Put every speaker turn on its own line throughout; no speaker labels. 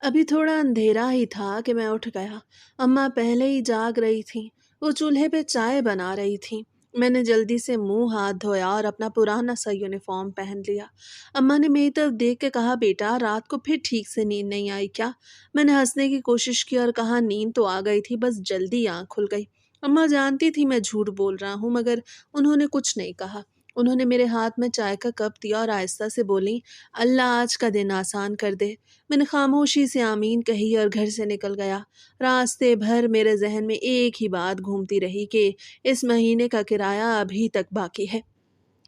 अभी थोड़ा अंधेरा ही था कि मैं उठ गया। अम्मा पहले ही जाग रही थीं। वो चूल्हे पे चाय बना रही थीं। मैंने जल्दी से मुंह हाथ धोया और अपना पुराना सा यूनिफॉर्म पहन लिया। अम्मा ने मेरी तरफ देख के कहा, बेटा रात को फिर ठीक से नींद नहीं आई क्या? मैंने हंसने की कोशिश की और कहा, नींद तो आ गई थी, बस जल्दी आँख खुल गई। अम्मा जानती थी मैं झूठ बोल रहा हूँ, मगर उन्होंने कुछ नहीं कहा। उन्होंने मेरे हाथ में चाय का कप दिया और आहिस्ता से बोली, अल्लाह आज का दिन आसान कर दे। मैंने खामोशी से आमीन कही और घर से निकल गया। रास्ते भर मेरे जहन में एक ही बात घूमती रही कि इस महीने का किराया अभी तक बाकी है,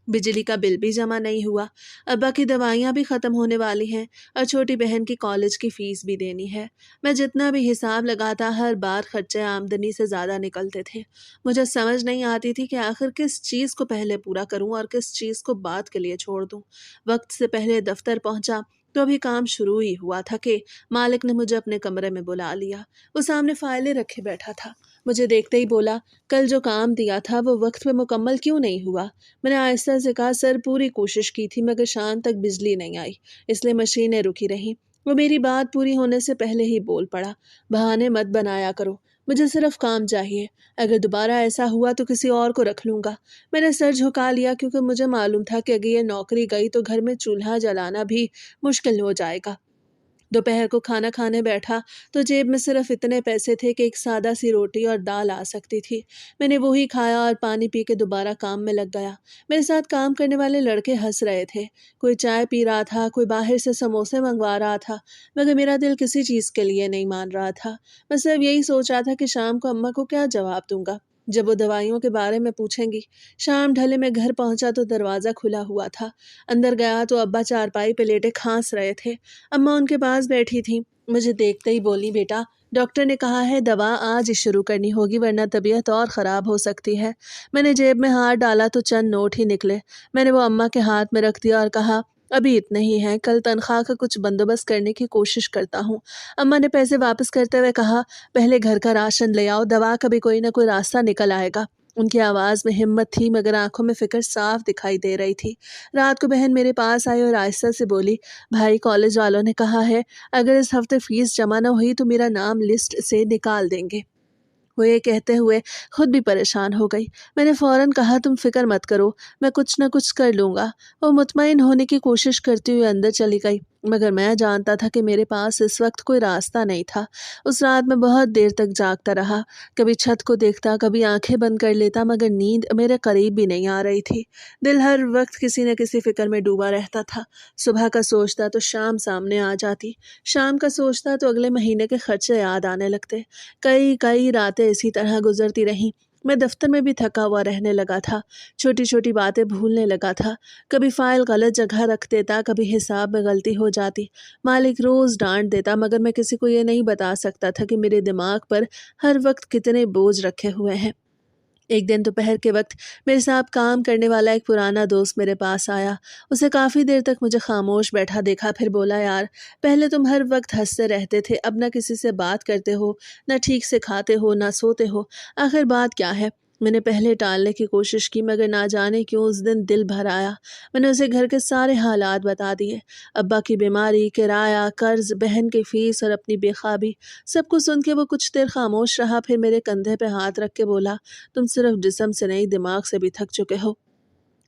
बिजली का बिल भी जमा नहीं हुआ, अब्बा की दवाइयाँ भी ख़त्म होने वाली हैं और छोटी बहन की कॉलेज की फ़ीस भी देनी है। मैं जितना भी हिसाब लगाता हर बार खर्चे आमदनी से ज़्यादा निकलते थे। मुझे समझ नहीं आती थी कि आखिर किस चीज़ को पहले पूरा करूं और किस चीज़ को बाद के लिए छोड़ दूं। वक्त से पहले दफ्तर पहुंचा तो अभी काम शुरू ही हुआ था कि मालिक ने मुझे अपने कमरे में बुला लिया। वो सामने फाइलें रखे बैठा था। मुझे देखते ही बोला, कल जो काम दिया था वो वक्त पे मुकम्मल क्यों नहीं हुआ? मैंने आहिस्ता से कहा, सर पूरी कोशिश की थी मगर शाम तक बिजली नहीं आई, इसलिए मशीनें रुकी रहीं। वो मेरी बात पूरी होने से पहले ही बोल पड़ा, बहाने मत बनाया करो, मुझे सिर्फ काम चाहिए। अगर दोबारा ऐसा हुआ तो किसी और को रख लूँगा। मैंने सर झुका लिया क्योंकि मुझे मालूम था कि अगर ये नौकरी गई तो घर में चूल्हा जलाना भी मुश्किल हो जाएगा। दोपहर को खाना खाने बैठा तो जेब में सिर्फ इतने पैसे थे कि एक सादा सी रोटी और दाल आ सकती थी। मैंने वही खाया और पानी पी के दोबारा काम में लग गया। मेरे साथ काम करने वाले लड़के हंस रहे थे। कोई चाय पी रहा था, कोई बाहर से समोसे मंगवा रहा था, मगर मेरा दिल किसी चीज़ के लिए नहीं मान रहा था। मैं सिर्फ यही सोच रहा था कि शाम को अम्मा को क्या जवाब दूंगा जब वो दवाइयों के बारे में पूछेंगी। शाम ढले मैं घर पहुंचा तो दरवाज़ा खुला हुआ था। अंदर गया तो अब्बा चारपाई पे लेटे खांस रहे थे। अम्मा उनके पास बैठी थी। मुझे देखते ही बोली, बेटा डॉक्टर ने कहा है दवा आज ही शुरू करनी होगी वरना तबीयत और ख़राब हो सकती है। मैंने जेब में हाथ डाला तो चंद नोट ही निकले। मैंने वो अम्मा के हाथ में रख दिया और कहा, अभी इतने ही हैं, कल तनख्वाह का कुछ बंदोबस्त करने की कोशिश करता हूँ। अम्मा ने पैसे वापस करते हुए कहा, पहले घर का राशन ले आओ, दवा का भी कोई ना कोई रास्ता निकल आएगा। उनकी आवाज़ में हिम्मत थी मगर आंखों में फिक्र साफ दिखाई दे रही थी। रात को बहन मेरे पास आई और आहिस्ता से बोली, भाई कॉलेज वालों ने कहा है अगर इस हफ्ते फीस जमा न हुई तो मेरा नाम लिस्ट से निकाल देंगे। वो ये कहते हुए खुद भी परेशान हो गई। मैंने फौरन कहा, तुम फिक्र मत करो, मैं कुछ न कुछ कर लूँगा। वो मुतमईन होने की कोशिश करती हुई अंदर चली गई, मगर मैं जानता था कि मेरे पास इस वक्त कोई रास्ता नहीं था। उस रात मैं बहुत देर तक जागता रहा। कभी छत को देखता, कभी आंखें बंद कर लेता, मगर नींद मेरे करीब भी नहीं आ रही थी। दिल हर वक्त किसी न किसी फिक्र में डूबा रहता था। सुबह का सोचता तो शाम सामने आ जाती, शाम का सोचता तो अगले महीने के खर्चे याद आने लगते। कई कई रातें इसी तरह गुजरती रहीं। मैं दफ्तर में भी थका हुआ रहने लगा था, छोटी छोटी बातें भूलने लगा था। कभी फाइल गलत जगह रख देता, कभी हिसाब में गलती हो जाती। मालिक रोज़ डांट देता मगर मैं किसी को ये नहीं बता सकता था कि मेरे दिमाग पर हर वक्त कितने बोझ रखे हुए हैं। एक दिन दोपहर के वक्त मेरे साथ काम करने वाला एक पुराना दोस्त मेरे पास आया। उसे काफ़ी देर तक मुझे खामोश बैठा देखा, फिर बोला, यार पहले तुम हर वक्त हंसते रहते थे, अब ना किसी से बात करते हो, ना ठीक से खाते हो, ना सोते हो, आखिर बात क्या है? मैंने पहले टालने की कोशिश की मगर ना जाने क्यों उस दिन दिल भर आया। मैंने उसे घर के सारे हालात बता दिए, अब्बा की बीमारी, किराया, कर्ज, बहन की फ़ीस और अपनी बेख्वाबी। सब कुछ सुन के वो कुछ देर खामोश रहा, फिर मेरे कंधे पे हाथ रख के बोला, तुम सिर्फ जिस्म से नहीं दिमाग से भी थक चुके हो,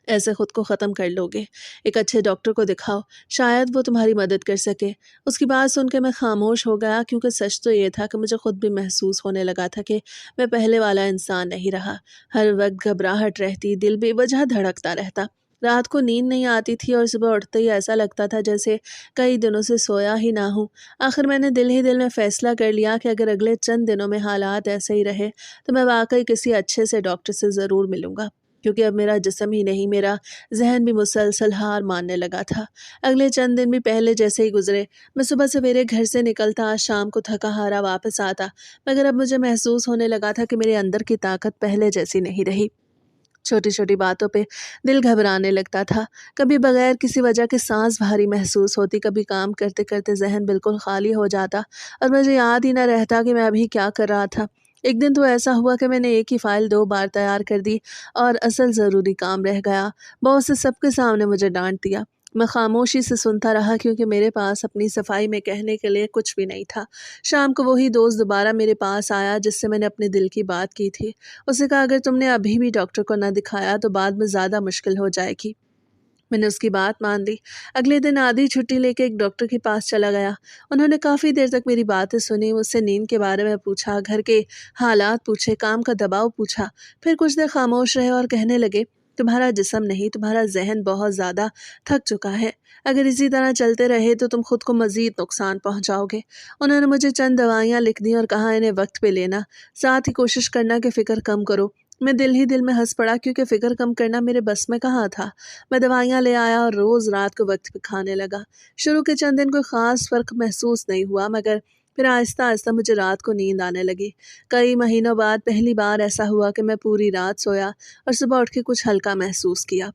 ऐसे खुद को ख़त्म कर लोगे। एक अच्छे डॉक्टर को दिखाओ, शायद वो तुम्हारी मदद कर सके। उसकी बात सुन के मैं खामोश हो गया क्योंकि सच तो ये था कि मुझे खुद भी महसूस होने लगा था कि मैं पहले वाला इंसान नहीं रहा। हर वक्त घबराहट रहती, दिल बेवजह धड़कता रहता। रात को नींद नहीं आती थी और सुबह उठते ही ऐसा लगता था जैसे कई दिनों से सोया ही ना हूँ। आखिर मैंने दिल ही दिल में फ़ैसला कर लिया कि अगर अगले चंद दिनों में हालात ऐसे ही रहे तो मैं वाकई किसी अच्छे से डॉक्टर से ज़रूर मिलूँगा, क्योंकि अब मेरा जिस्म ही नहीं, मेरा ज़हन भी मुसलसल हार मानने लगा था। अगले चंद दिन भी पहले जैसे ही गुजरे। मैं सुबह सवेरे घर से निकलता, शाम को थका हारा वापस आता, मगर अब मुझे महसूस होने लगा था कि मेरे अंदर की ताकत पहले जैसी नहीं रही। छोटी छोटी बातों पे दिल घबराने लगता था। कभी बगैर किसी वजह के सांस भारी महसूस होती, कभी काम करते करते जहन बिल्कुल खाली हो जाता और मुझे याद ही न रहता कि मैं अभी क्या कर रहा था। एक दिन तो ऐसा हुआ कि मैंने एक ही फाइल 2 बार तैयार कर दी और असल ज़रूरी काम रह गया। बॉस ने सबके सामने मुझे डांट दिया। میں خاموشی سے سنتا رہا کیونکہ میرے پاس اپنی صفائی میں کہنے کے لیے کچھ بھی نہیں تھا۔ شام کو وہی دوست دوبارہ میرے پاس آیا جس سے میں نے اپنے دل کی بات کی تھی۔ اس نے کہا اگر تم نے ابھی بھی ڈاکٹر کو نہ دکھایا تو بعد میں زیادہ مشکل ہو جائے گی۔ میں نے اس کی بات مان لی۔ اگلے دن آدھی چھٹی لے کے ایک ڈاکٹر کے پاس چلا گیا۔ انہوں نے کافی دیر تک میری باتیں سنی، مجھ سے نیند کے بارے میں پوچھا، گھر کے حالات پوچھے، کام کا دباؤ پوچھا۔ پھر کچھ دیر خاموش رہے اور کہنے لگے تمہارا جسم نہیں تمہارا ذہن بہت زیادہ تھک چکا ہے، اگر اسی طرح چلتے رہے تو تم خود کو مزید نقصان پہنچاؤ گے۔ انہوں نے مجھے چند دوائیاں لکھ دیں اور کہا انہیں وقت پہ لینا، ساتھ ہی کوشش کرنا کہ فکر کم کرو۔ میں دل ہی دل میں ہنس پڑا کیونکہ فکر کم کرنا میرے بس میں کہاں تھا۔ میں دوائیاں لے آیا اور روز رات کو وقت پہ کھانے لگا۔ شروع کے چند دن کوئی خاص فرق محسوس نہیں ہوا، مگر پھر آہستہ آہستہ مجھے رات کو نیند آنے لگی۔ کئی مہینوں بعد پہلی بار ایسا ہوا کہ میں پوری رات سویا اور صبح اٹھ کے کچھ ہلکا محسوس کیا۔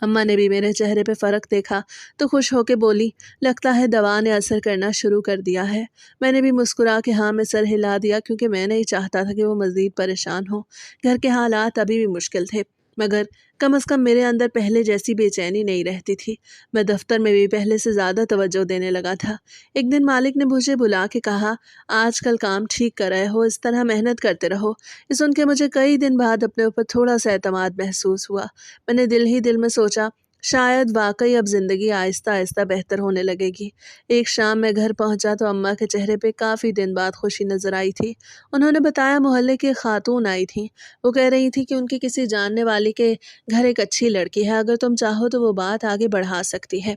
اماں نے بھی میرے چہرے پہ فرق دیکھا تو خوش ہو کے بولی لگتا ہے دوا نے اثر کرنا شروع کر دیا ہے۔ میں نے بھی مسکرا کے ہاں میں سر ہلا دیا کیونکہ میں نہیں چاہتا تھا کہ وہ مزید پریشان ہو۔ گھر کے حالات ابھی بھی مشکل تھے مگر کم از کم میرے اندر پہلے جیسی بے چینی نہیں رہتی تھی۔ میں دفتر میں بھی پہلے سے زیادہ توجہ دینے لگا تھا۔ ایک دن مالک نے مجھے بلا کے کہا آج کل کام ٹھیک کر رہے ہو، اس طرح محنت کرتے رہو۔ یہ سن کے مجھے کئی دن بعد اپنے اوپر تھوڑا سا اعتماد محسوس ہوا۔ میں نے دل ہی دل میں سوچا شاید واقعی اب زندگی آہستہ آہستہ بہتر ہونے لگے گی۔ ایک شام میں گھر پہنچا تو اماں کے چہرے پہ کافی دن بعد خوشی نظر آئی تھی۔ انہوں نے بتایا محلے کی ایک خاتون آئی تھیں، وہ کہہ رہی تھی کہ ان کی کسی جاننے والی کے گھر ایک اچھی لڑکی ہے، اگر تم چاہو تو وہ بات آگے بڑھا سکتی ہے۔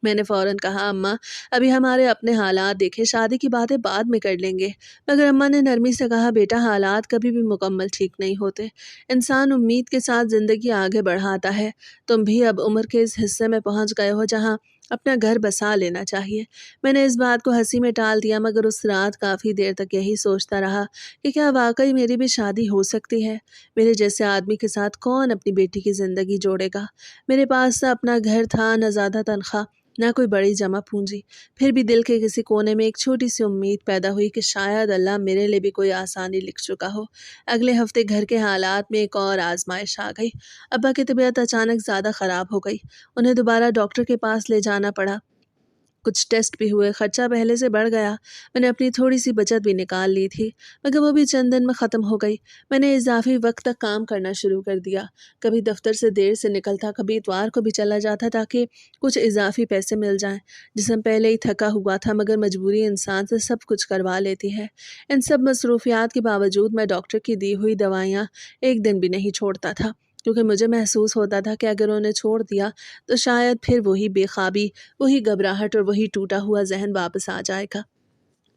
میں نے فوراً کہا اماں ابھی ہمارے اپنے حالات دیکھے، شادی کی باتیں بعد میں کر لیں گے۔ مگر اماں نے نرمی سے کہا بیٹا حالات کبھی بھی مکمل ٹھیک نہیں ہوتے، انسان امید کے ساتھ زندگی آگے بڑھاتا ہے۔ تم بھی اب عمر کے اس حصے میں پہنچ گئے ہو جہاں اپنا گھر بسا لینا چاہیے۔ میں نے اس بات کو ہنسی میں ٹال دیا مگر اس رات کافی دیر تک یہی سوچتا رہا کہ کیا واقعی میری بھی شادی ہو سکتی ہے۔ میرے جیسے آدمی کے ساتھ کون اپنی بیٹی کی زندگی جوڑے گا۔ میرے پاس نہ اپنا گھر تھا، نہ زیادہ تنخواہ، نہ کوئی بڑی جمع پونجی، پھر بھی دل کے کسی کونے میں ایک چھوٹی سی امید پیدا ہوئی کہ شاید اللہ میرے لیے بھی کوئی آسانی لکھ چکا ہو۔ اگلے ہفتے گھر کے حالات میں ایک اور آزمائش آ گئی۔ ابا کی طبیعت اچانک زیادہ خراب ہو گئی، انہیں دوبارہ ڈاکٹر کے پاس لے جانا پڑا۔ کچھ ٹیسٹ بھی ہوئے، خرچہ پہلے سے بڑھ گیا۔ میں نے اپنی تھوڑی سی بچت بھی نکال لی تھی مگر وہ بھی چند دن میں ختم ہو گئی۔ میں نے اضافی وقت تک کام کرنا شروع کر دیا، کبھی دفتر سے دیر سے نکلتا، کبھی اتوار کو بھی چلا جاتا تاکہ کچھ اضافی پیسے مل جائیں۔ جسم پہلے ہی تھکا ہوا تھا مگر مجبوری انسان سے سب کچھ کروا لیتی ہے۔ ان سب مصروفیات کے باوجود میں ڈاکٹر کی دی ہوئی دوائیاں ایک دن بھی نہیں چھوڑتا تھا کیونکہ مجھے محسوس ہوتا تھا کہ اگر انہیں چھوڑ دیا تو شاید پھر وہی بے خوابی، وہی گھبراہٹ اور وہی ٹوٹا ہوا ذہن واپس آ جائے گا۔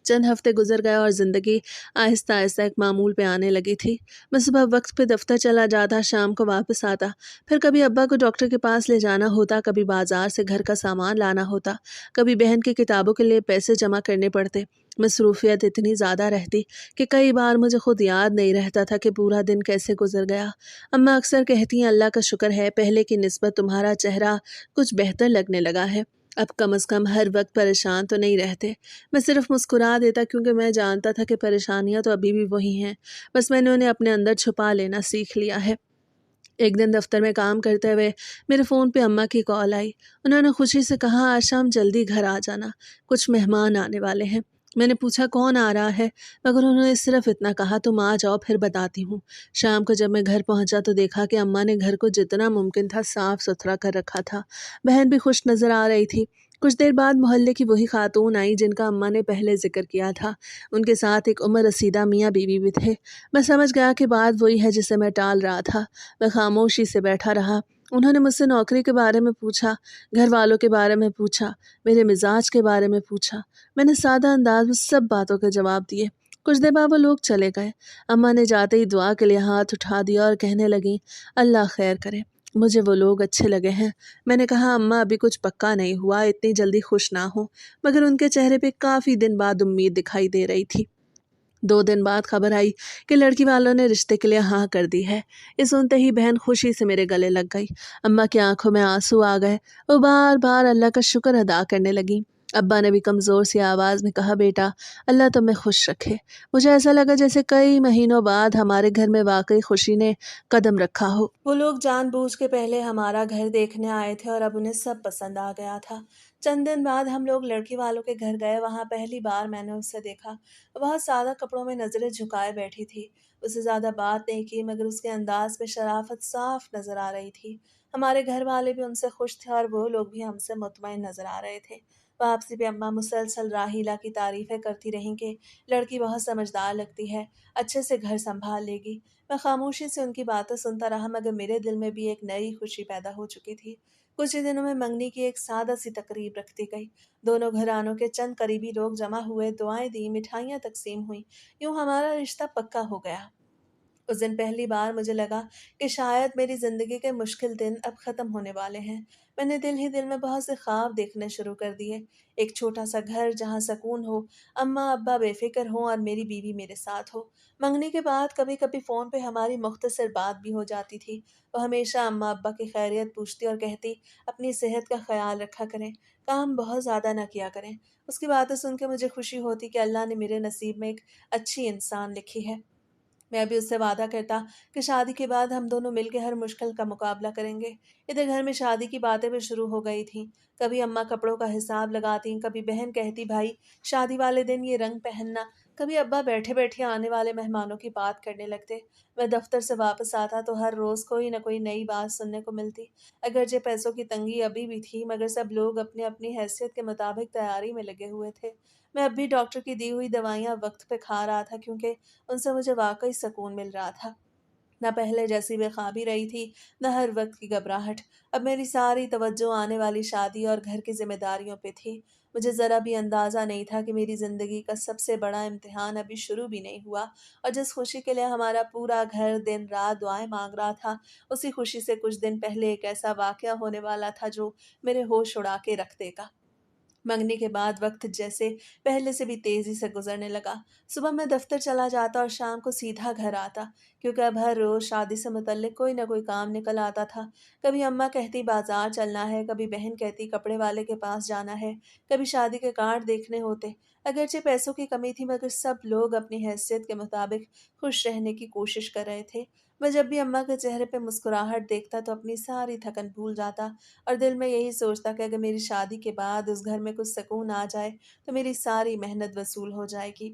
چند ہفتے گزر گئے اور زندگی آہستہ آہستہ ایک معمول پہ آنے لگی تھی۔ میں صبح وقت پہ دفتر چلا جاتا، شام کو واپس آتا، پھر کبھی ابا کو ڈاکٹر کے پاس لے جانا ہوتا، کبھی بازار سے گھر کا سامان لانا ہوتا، کبھی بہن کی کتابوں کے لیے پیسے جمع کرنے پڑتے۔ مصروفیت اتنی زیادہ رہتی کہ کئی بار مجھے خود یاد نہیں رہتا تھا کہ پورا دن کیسے گزر گیا۔ اماں اکثر کہتی ہیں اللہ کا شکر ہے پہلے کی نسبت تمہارا چہرہ کچھ بہتر لگنے لگا ہے، اب کم از کم ہر وقت پریشان تو نہیں رہتے۔ میں صرف مسکرا دیتا کیونکہ میں جانتا تھا کہ پریشانیاں تو ابھی بھی وہی ہیں، بس میں نے انہیں اپنے اندر چھپا لینا سیکھ لیا ہے۔ ایک دن دفتر میں کام کرتے ہوئے میرے فون پہ اماں کی کال آئی۔ انہوں نے خوشی سے کہا آج شام جلدی گھر آ جانا، کچھ مہمان آنے والے ہیں۔ میں نے پوچھا کون آ رہا ہے مگر انہوں نے صرف اتنا کہا تم آ جاؤ پھر بتاتی ہوں۔ شام کو جب میں گھر پہنچا تو دیکھا کہ اماں نے گھر کو جتنا ممکن تھا صاف ستھرا کر رکھا تھا۔ بہن بھی خوش نظر آ رہی تھی۔ کچھ دیر بعد محلے کی وہی خاتون آئی جن کا اماں نے پہلے ذکر کیا تھا، ان کے ساتھ ایک عمر رسیدہ میاں بیوی بھی تھے۔ میں سمجھ گیا کہ بات وہی ہے جسے میں ٹال رہا تھا۔ میں خاموشی سے بیٹھا رہا۔ انہوں نے مجھ سے نوکری کے بارے میں پوچھا، گھر والوں کے بارے میں پوچھا، میرے مزاج کے بارے میں پوچھا۔ میں نے سادہ انداز میں سب باتوں کے جواب دیے۔ کچھ دیر بعد وہ لوگ چلے گئے۔ اماں نے جاتے ہی دعا کے لیے ہاتھ اٹھا دیا اور کہنے لگیں اللہ خیر کرے، مجھے وہ لوگ اچھے لگے ہیں۔ میں نے کہا اماں ابھی کچھ پکا نہیں ہوا، اتنی جلدی خوش نہ ہو، مگر ان کے چہرے پہ کافی دن بعد امید دکھائی دے رہی تھی۔ 2 دن بعد خبر آئی کہ لڑکی والوں نے رشتے کے لیے ہاں کر دی ہے۔ یہ سنتے ہی بہن خوشی سے میرے گلے لگ گئی۔ اماں کی آنکھوں میں آنسو آ گئے، وہ بار بار اللہ کا شکر ادا کرنے لگیں۔ ابا نے بھی کمزور سی آواز میں کہا، بیٹا اللہ تمہیں خوش رکھے۔ مجھے ایسا لگا جیسے کئی مہینوں بعد ہمارے گھر میں واقعی خوشی نے قدم رکھا ہو۔ وہ لوگ جان بوجھ کے پہلے ہمارا گھر دیکھنے آئے تھے اور اب انہیں سب پسند آ گیا تھا۔ چند دن بعد ہم لوگ لڑکی والوں کے گھر گئے۔ وہاں پہلی بار میں نے اسے دیکھا۔ وہ بہت سادہ کپڑوں میں نظریں جھکائے بیٹھی تھی۔ اسے زیادہ بات نہیں کی مگر اس کے انداز پہ شرافت صاف نظر آ رہی تھی۔ ہمارے گھر والے بھی ان سے خوش تھے اور وہ لوگ بھی ہم سے مطمئن نظر آ رہے تھے۔ واپسی پہ اماں مسلسل راحیلہ کی تعریفیں کرتی رہیں کہ لڑکی بہت سمجھدار لگتی ہے، اچھے سے گھر سنبھال لے گی۔ میں خاموشی سے ان کی باتیں سنتا رہا مگر میرے دل میں بھی ایک نئی خوشی پیدا ہو چکی تھی۔ کچھ ہی دنوں میں منگنی کی ایک سادہ سی تقریب رکھ دی گئی۔ دونوں گھرانوں کے چند قریبی لوگ جمع ہوئے، دعائیں دیں، مٹھائیاں تقسیم ہوئیں، یوں ہمارا رشتہ پکا ہو گیا۔ اس دن پہلی بار مجھے لگا کہ شاید میری زندگی کے مشکل دن اب ختم ہونے والے ہیں۔ میں نے دل ہی دل میں بہت سے خواب دیکھنے شروع کر دیے۔ ایک چھوٹا سا گھر جہاں سکون ہو، اماں ابا بے فکر ہوں اور میری بیوی میرے ساتھ ہو۔ منگنی کے بعد کبھی کبھی فون پہ ہماری مختصر بات بھی ہو جاتی تھی۔ وہ ہمیشہ اماں ابا کی خیریت پوچھتی اور کہتی اپنی صحت کا خیال رکھا کریں، کام بہت زیادہ نہ کیا کریں۔ اس کی باتیں سن کے مجھے خوشی ہوتی کہ اللہ نے میرے نصیب میں ایک اچھی انسان لکھی ہے۔ میں بھی اس سے وعدہ کرتا کہ شادی کے بعد ہم دونوں مل کے ہر مشکل کا مقابلہ کریں گے۔ ادھر گھر میں شادی کی باتیں بھی شروع ہو گئی تھیں۔ کبھی اماں کپڑوں کا حساب لگاتی، کبھی بہن کہتی بھائی شادی والے دن یہ رنگ پہننا، کبھی ابا بیٹھے بیٹھے آنے والے مہمانوں کی بات کرنے لگتے۔ میں دفتر سے واپس آتا تو ہر روز کوئی نہ کوئی نئی بات سننے کو ملتی۔ اگرچہ پیسوں کی تنگی ابھی بھی تھی مگر سب لوگ اپنی اپنی حیثیت کے مطابق تیاری میں لگے ہوئے تھے۔ میں اب بھی ڈاکٹر کی دی ہوئی دوائیاں وقت پہ کھا رہا تھا کیونکہ ان سے مجھے واقعی سکون مل رہا تھا۔ نہ پہلے جیسی بے خوابی رہی تھی، نہ ہر وقت کی گھبراہٹ۔ اب میری ساری توجہ آنے والی شادی اور گھر کی ذمہ داریوں پہ تھی۔ مجھے ذرا بھی اندازہ نہیں تھا کہ میری زندگی کا سب سے بڑا امتحان ابھی شروع بھی نہیں ہوا، اور جس خوشی کے لیے ہمارا پورا گھر دن رات دعائیں مانگ رہا تھا، اسی خوشی سے کچھ دن پہلے ایک ایسا واقعہ ہونے والا تھا جو میرے ہوش اڑا کے رکھ دے گا۔ منگنی کے بعد وقت جیسے پہلے سے بھی تیزی سے گزرنے لگا۔ صبح میں دفتر چلا جاتا اور شام کو سیدھا گھر آتا، کیونکہ اب ہر روز شادی سے متعلق کوئی نہ کوئی کام نکل آتا تھا۔ کبھی اماں کہتی بازار چلنا ہے، کبھی بہن کہتی کپڑے والے کے پاس جانا ہے، کبھی شادی کے کارڈ دیکھنے ہوتے۔ اگرچہ پیسوں کی کمی تھی مگر سب لوگ اپنی حیثیت کے مطابق خوش رہنے کی کوشش کر رہے تھے۔ میں جب بھی اماں کے چہرے پہ مسکراہٹ دیکھتا تو اپنی ساری تھکن بھول جاتا اور دل میں یہی سوچتا کہ اگر میری شادی کے بعد اس گھر میں کچھ سکون آ جائے تو میری ساری محنت وصول ہو جائے گی۔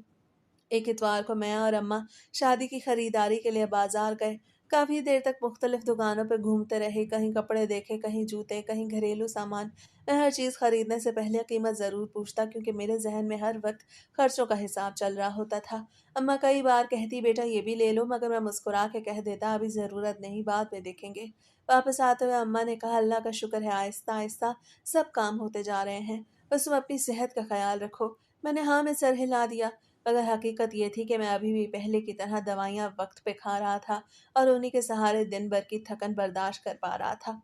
ایک اتوار کو میں اور اماں شادی کی خریداری کے لیے بازار گئے۔ کافی دیر تک مختلف دکانوں پہ گھومتے رہے، کہیں کپڑے دیکھے، کہیں جوتے، کہیں گھریلو سامان۔ میں ہر چیز خریدنے سے پہلے قیمت ضرور پوچھتا کیونکہ میرے ذہن میں ہر وقت خرچوں کا حساب چل رہا ہوتا تھا۔ اماں کئی بار کہتی بیٹا یہ بھی لے لو مگر میں مسکرا کے کہہ دیتا ابھی ضرورت نہیں، بعد میں دیکھیں گے۔ واپس آتے ہوئے اماں نے کہا اللہ کا شکر ہے آہستہ آہستہ سب کام ہوتے جا رہے ہیں، بس تم اپنی صحت کا خیال رکھو۔ میں نے ہاں میں سر ہلا دیا مگر حقیقت یہ تھی کہ میں ابھی بھی پہلے کی طرح دوائیاں وقت پہ کھا رہا تھا اور انہی کے سہارے دن بھر کی تھکن برداشت کر پا رہا تھا۔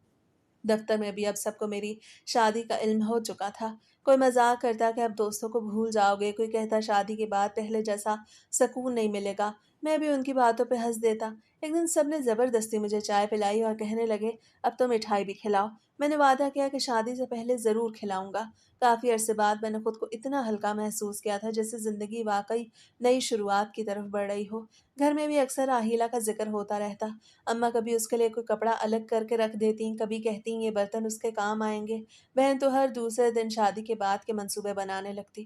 دفتر میں بھی اب سب کو میری شادی کا علم ہو چکا تھا۔ کوئی مذاق کرتا کہ اب دوستوں کو بھول جاؤ گے، کوئی کہتا شادی کے بعد پہلے جیسا سکون نہیں ملے گا۔ میں بھی ان کی باتوں پہ ہنس دیتا۔ ایک دن سب نے زبردستی مجھے چائے پلائی اور کہنے لگے اب تو مٹھائی بھی کھلاؤ۔ میں نے وعدہ کیا کہ شادی سے پہلے ضرور کھلاؤں گا۔ کافی عرصے بعد میں نے خود کو اتنا ہلکا محسوس کیا تھا جیسے زندگی واقعی نئی شروعات کی طرف بڑھ رہی ہو۔ گھر میں بھی اکثر راحیلہ کا ذکر ہوتا رہتا۔ اماں کبھی اس کے لیے کوئی کپڑا الگ کر کے رکھ دیتی، کبھی کہتی یہ برتن اس کے کام آئیں گے۔ بہن تو ہر دوسرے دن شادی کے بعد کے منصوبے بنانے لگتی۔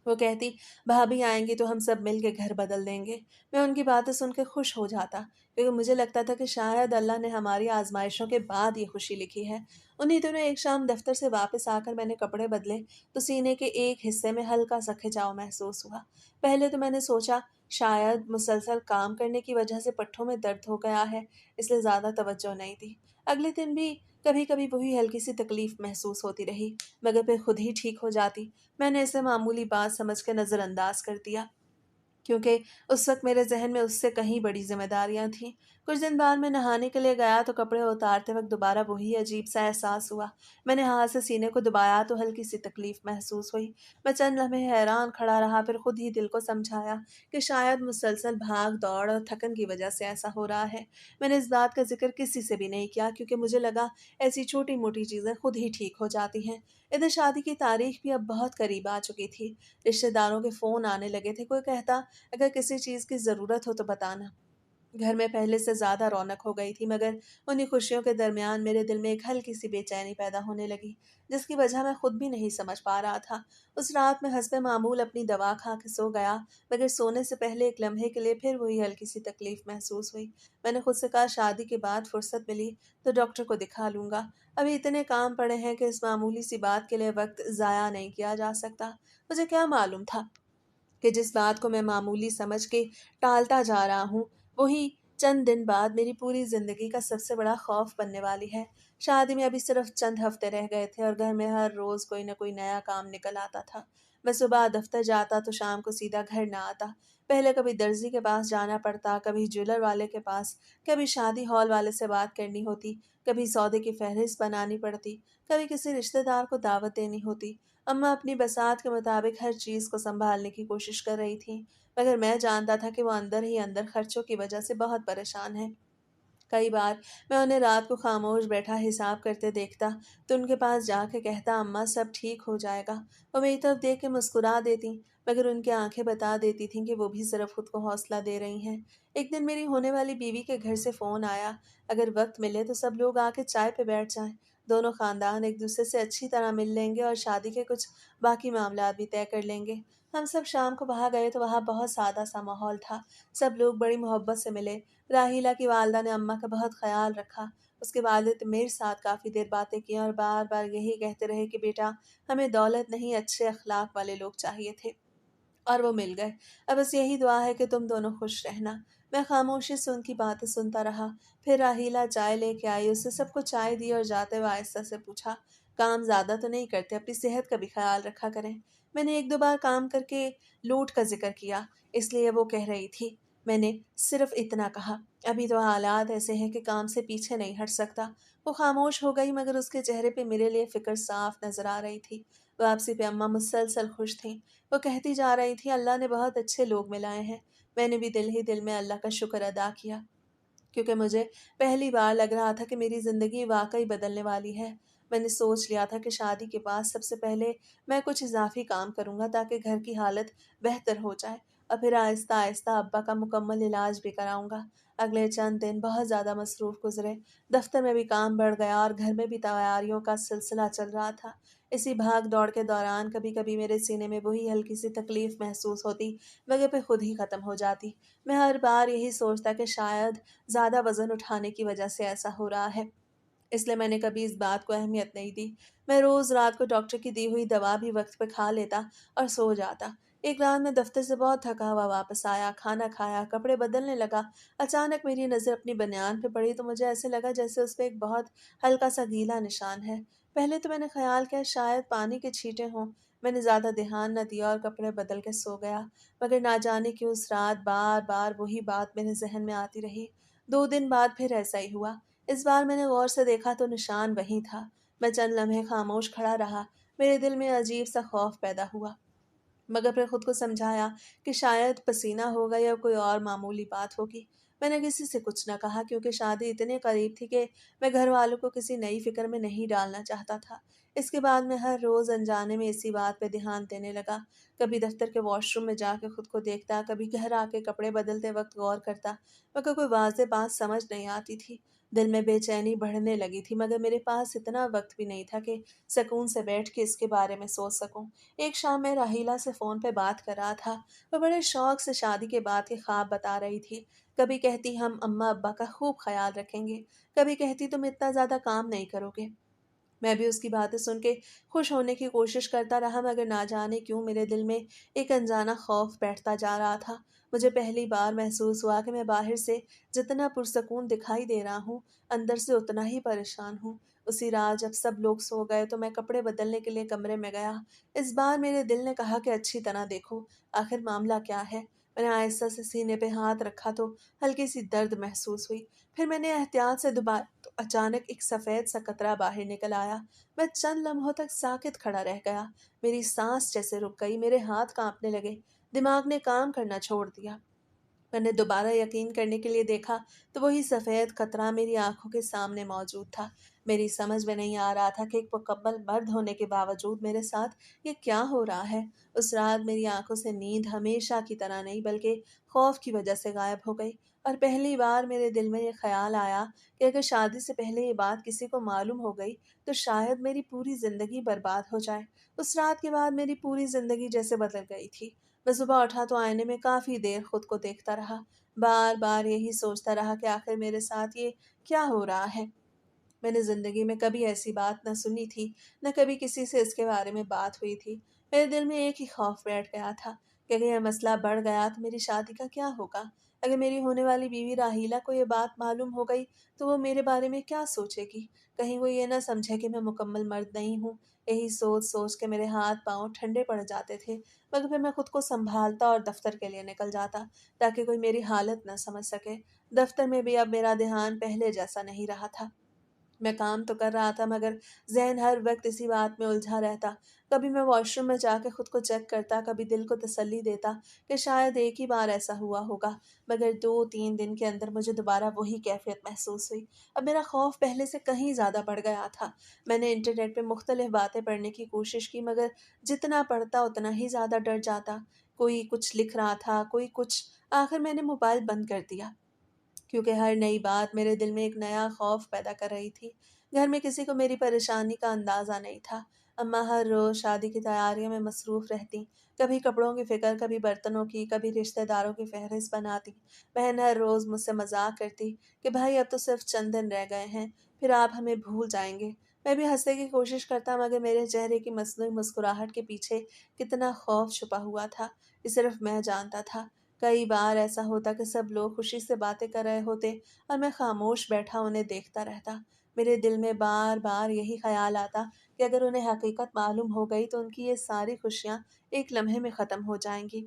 وہ کہتی بھابھی آئیں گی تو ہم سب مل کے گھر بدل دیں گے۔ میں ان کی باتیں سن کے خوش ہو جاتا کیونکہ مجھے لگتا تھا کہ شاید اللہ نے ہماری آزمائشوں کے بعد یہ خوشی لکھی ہے۔ انہی دنوں ایک شام دفتر سے واپس آ کر میں نے کپڑے بدلے تو سینے کے ایک حصے میں ہلکا سا کھچاؤ محسوس ہوا۔ پہلے تو میں نے سوچا شاید مسلسل کام کرنے کی وجہ سے پٹھوں میں درد ہو گیا ہے، اس لیے زیادہ توجہ نہیں دی۔ اگلے دن بھی کبھی کبھی وہی ہلکی سی تکلیف محسوس ہوتی رہی مگر پھر خود ہی ٹھیک ہو جاتی۔ میں نے اسے معمولی بات سمجھ کے نظر انداز کر دیا کیونکہ اس وقت میرے ذہن میں اس سے کہیں بڑی ذمہ داریاں تھیں۔ कुछ दिन बाद मैं नहाने के लिए गया तो कपड़े उतारते वक्त दोबारा वही अजीब सा एहसास हुआ। मैंने हाथ से सीने को दबाया तो हल्की सी तकलीफ महसूस हुई। मैं चंद लम्हे हैरान खड़ा रहा, फिर खुद ही दिल को समझाया कि शायद मुसलसल भाग दौड़ और थकन की वजह से ऐसा हो रहा है। मैंने इस बात का जिक्र किसी से भी नहीं किया, क्योंकि मुझे लगा ऐसी छोटी मोटी चीज़ें खुद ही ठीक हो जाती हैं। इधर शादी की तारीख भी अब बहुत करीब आ चुकी थी। रिश्तेदारों के फ़ोन आने लगे थे। कोई कहता, अगर किसी चीज़ की ज़रूरत हो तो बताना। घर में पहले से ज़्यादा रौनक हो गई थी, मगर उन्हीं खुशियों के दरमियान मेरे दिल में एक हल्की सी बेचैनी पैदा होने लगी, जिसकी वजह मैं खुद भी नहीं समझ पा रहा था। उस रात में हस्बे मामूल अपनी दवा खा के सो गया, मगर सोने से पहले एक लम्हे के लिए फिर वही हल्की सी तकलीफ महसूस हुई। मैंने खुद से कहा, शादी के बाद फुर्सत मिली तो डॉक्टर को दिखा लूंगा। अभी इतने काम पड़े हैं कि इस मामूली सी बात के लिए वक्त ज़ाया नहीं किया जा सकता। मुझे क्या मालूम था कि जिस बात को मैं मामूली समझ के टालता जा रहा हूँ, वही चंद दिन बाद मेरी पूरी ज़िंदगी का सबसे बड़ा खौफ बनने वाली है। शादी में अभी सिर्फ चंद हफ्ते रह गए थे और घर में हर रोज़ कोई न कोई नया काम निकल आता था। मैं सुबह दफ्तर जाता तो शाम को सीधा घर ना आता। पहले कभी दर्जी के पास जाना पड़ता, कभी ज्वेलर वाले के पास, कभी शादी हॉल वाले से बात करनी होती, कभी सौदे की फहरिस्त बनानी पड़ती, कभी किसी रिश्तेदार को दावत देनी होती। अम्मा अपनी बसात के मुताबिक हर चीज़ को संभालने की कोशिश कर रही थीं, मगर मैं जानता था कि वो अंदर ही अंदर खर्चों की वजह से बहुत परेशान हैं। कई बार मैं उन्हें रात को खामोश बैठा हिसाब करते देखता तो उनके पास जाके कहता, अम्मा सब ठीक हो जाएगा। वो मेरी तरफ देख के मुस्कुरा देती, मगर उनकी आंखें बता देती थीं कि वो भी सिर्फ खुद को हौसला दे रही हैं। एक दिन मेरी होने वाली बीवी के घर से फ़ोन आया, अगर वक्त मिले तो सब लोग आके चाय पे बैठ जाएं। दोनों खानदान एक दूसरे से अच्छी तरह मिल लेंगे और शादी के कुछ बाकी मामला भी तय कर लेंगे। हम सब शाम को वहाँ गए तो वहाँ बहुत सादा सा माहौल था। सब लोग बड़ी मोहब्बत से मिले। राहीला की वालदा ने अम्मा का बहुत ख्याल रखा। उसके वालिद मेरे साथ काफ़ी देर बातें की और बार बार यही कहते रहे कि बेटा, हमें दौलत नहीं, अच्छे अखलाक वाले लोग चाहिए थे, और वो मिल गए। अब बस यही दुआ है कि तुम दोनों खुश रहना। मैं खामोशी से उनकी बातें सुनता रहा। फिर राहीला चाय लेके आई, उससे सबको चाय दी और जाते हुए आहिस्ता से पूछा, काम ज़्यादा तो नहीं करते, अपनी सेहत का भी ख्याल रखा करें। मैंने एक दो बार काम करके लूट का जिक्र किया, इसलिए वो कह रही थी। मैंने सिर्फ इतना कहा, अभी तो हालात ऐसे हैं कि काम से पीछे नहीं हट सकता। वो खामोश हो गई, मगर उसके चेहरे पे मेरे लिए फिक्र साफ नजर आ रही थी। वापसी पे अम्मा मुसलसल खुश थीं। वो कहती जा रही थी, अल्लाह ने बहुत अच्छे लोग मिलाए हैं। मैंने भी दिल ही दिल में अल्लाह का शुक्र अदा किया, क्योंकि मुझे पहली बार लग रहा था कि मेरी ज़िंदगी वाकई बदलने वाली है। मैंने सोच लिया था कि शादी के बाद सबसे पहले मैं कुछ इजाफी काम करूँगा ताकि घर की हालत बेहतर हो जाए, और फिर आहिस्ता आहिस्ता अब्बा का मुकम्मल इलाज भी कराऊँगा। अगले चंद दिन बहुत ज़्यादा मसरूफ़ गुजरे। दफ्तर में भी काम बढ़ गया और घर में भी तैयारियों का सिलसिला चल रहा था। इसी भाग दौड़ के दौरान कभी कभी मेरे सीने में वही हल्की सी तकलीफ़ महसूस होती, मगर फिर खुद ही ख़त्म हो जाती। मैं हर बार यही सोचता कि शायद ज़्यादा वज़न उठाने की वजह से ऐसा हो रहा है, इसलिए मैंने कभी इस बात को अहमियत नहीं दी। मैं रोज़ रात को डॉक्टर की दी हुई दवा भी वक्त पे खा लेता और सो जाता। एक रात मैं दफ्तर से बहुत थका हुआ वापस आया, खाना खाया, कपड़े बदलने लगा। अचानक मेरी नज़र अपनी बनियान पे पड़ी तो मुझे ऐसे लगा जैसे उस पे एक बहुत हल्का सा गीला निशान है। पहले तो मैंने ख्याल किया शायद पानी के छींटे हों। मैंने ज़्यादा ध्यान न दिया और कपड़े बदल के सो गया, मगर ना जाने क्यों उस रात बार बार वही बात मेरे जहन में आती रही। 2 दिन बाद फिर ऐसा ही हुआ। इस बार मैंने गौर से देखा तो निशान वहीं था। मैं चंद लम्हे खामोश खड़ा रहा। मेरे दिल में अजीब सा खौफ पैदा हुआ, मगर फिर खुद को समझाया कि शायद पसीना होगा या कोई और मामूली बात होगी। मैंने किसी से कुछ न कहा, क्योंकि शादी इतने करीब थी कि मैं घर वालों को किसी नई फिक्र में नहीं डालना चाहता था। इसके बाद मैं हर रोज़ अनजाने में इसी बात पे ध्यान देने लगा। कभी दफ्तर के वॉशरूम में जाके खुद को देखता, कभी घर आके कपड़े बदलते वक्त गौर करता, मगर कोई वाज़ेह बात समझ नहीं आती थी। दिल में बेचैनी बढ़ने लगी थी, मगर मेरे पास इतना वक्त भी नहीं था कि सुकून से बैठ के इसके बारे में सोच सकूं। एक शाम मैं राहीला से फ़ोन पे बात कर रहा था। वो बड़े शौक से शादी के बाद के ख्वाब बता रही थी। कभी कहती, हम अम्मा अब्बा का खूब ख्याल रखेंगे, कभी कहती, तुम इतना ज़्यादा काम नहीं करोगे। मैं भी उसकी बातें सुन के खुश होने की कोशिश करता रहा, मगर ना जाने क्यों मेरे दिल में एक अनजाना खौफ बैठता जा रहा था। मुझे पहली बार महसूस हुआ कि मैं बाहर से जितना पुरसकून दिखाई दे रहा हूँ, अंदर से उतना ही परेशान हूँ। उसी रात जब सब लोग सो गए तो मैं कपड़े बदलने के लिए कमरे में गया। इस बार मेरे दिल ने कहा कि अच्छी तरह देखो, आखिर मामला क्या है। मैंने आहिस्ता से सीने पे हाथ रखा तो हल्की सी दर्द महसूस हुई। फिर मैंने एहतियात से दोबारा तो अचानक एक सफ़ेद सा कतरा बाहर निकल आया। मैं चंद लम्हों तक साकित खड़ा रह गया। मेरी सांस जैसे रुक गई, मेरे हाथ कांपने लगे, दिमाग ने काम करना छोड़ दिया। मैंने दोबारा यकीन करने के लिए देखा तो वही सफ़ेद कतरा मेरी आंखों के सामने मौजूद था। मेरी समझ में नहीं आ रहा था कि एक मुकम्मल मर्द होने के बावजूद मेरे साथ ये क्या हो रहा है। उस रात मेरी आंखों से नींद हमेशा की तरह नहीं बल्कि खौफ की वजह से गायब हो गई। और पहली बार मेरे दिल में ये ख्याल आया कि अगर शादी से पहले ये बात किसी को मालूम हो गई तो शायद मेरी पूरी ज़िंदगी बर्बाद हो जाए। उस रात के बाद मेरी पूरी ज़िंदगी जैसे बदल गई थी। मैं सुबह उठा तो आईने में काफ़ी देर खुद को देखता रहा। बार बार यही सोचता रहा कि आखिर मेरे साथ ये क्या हो रहा है। मैंने ज़िंदगी में कभी ऐसी बात न सुनी थी, न कभी किसी से इसके बारे में बात हुई थी। मेरे दिल में एक ही खौफ बैठ गया था कि अगर यह मसला बढ़ गया तो मेरी शादी का क्या होगा। अगर मेरी होने वाली बीवी राहीला को ये बात मालूम हो गई तो वो मेरे बारे में क्या सोचेगी। कहीं वो ये ना समझे कि मैं मुकम्मल मर्द नहीं हूँ। यही सोच सोच के मेरे हाथ पाँव ठंडे पड़ जाते थे, मगर फिर मैं खुद को संभालता और दफ्तर के लिए निकल जाता ताकि कोई मेरी हालत न समझ सके। दफ्तर में भी अब मेरा ध्यान पहले जैसा नहीं रहा था। मैं काम तो कर रहा था मगर ज़हन हर वक्त इसी बात में उलझा रहता। कभी मैं वॉशरूम में जाके खुद को चेक करता, कभी दिल को तसल्ली देता कि शायद एक ही बार ऐसा हुआ होगा, मगर 2-3 दिन के अंदर मुझे दोबारा वही कैफ़ियत महसूस हुई। अब मेरा खौफ पहले से कहीं ज़्यादा बढ़ गया था। मैंने इंटरनेट पे मुख्तलिफ़ बातें पढ़ने की कोशिश की मगर जितना पढ़ता उतना ही ज़्यादा डर जाता। कोई कुछ लिख रहा था, कोई कुछ। आखिर मैंने मोबाइल बंद कर दिया। क्योंकि हर नई बात मेरे दिल में एक नया खौफ पैदा कर रही थी। घर में किसी को मेरी परेशानी का अंदाज़ा नहीं था। अम्मा हर रोज़ शादी की तैयारियों में मसरूफ़ रहती, कभी कपड़ों की फ़िक्र, कभी बर्तनों की, कभी रिश्तेदारों की फ़हरिस्त बनाती। बहन हर रोज़ मुझसे मजाक करती कि भाई अब तो सिर्फ चंद दिन रह गए हैं, फिर आप हमें भूल जाएंगे। मैं भी हंसने की कोशिश करता मगर मेरे चेहरे की मसनूई मुस्कुराहट के पीछे कितना खौफ छुपा हुआ था ये सिर्फ मैं जानता था। कई बार ऐसा होता कि सब लोग खुशी से बातें कर रहे होते और मैं खामोश बैठा उन्हें देखता रहता। मेरे दिल में बार बार यही ख्याल आता कि अगर उन्हें हकीकत मालूम हो गई तो उनकी ये सारी खुशियाँ एक लम्हे में ख़त्म हो जाएंगी।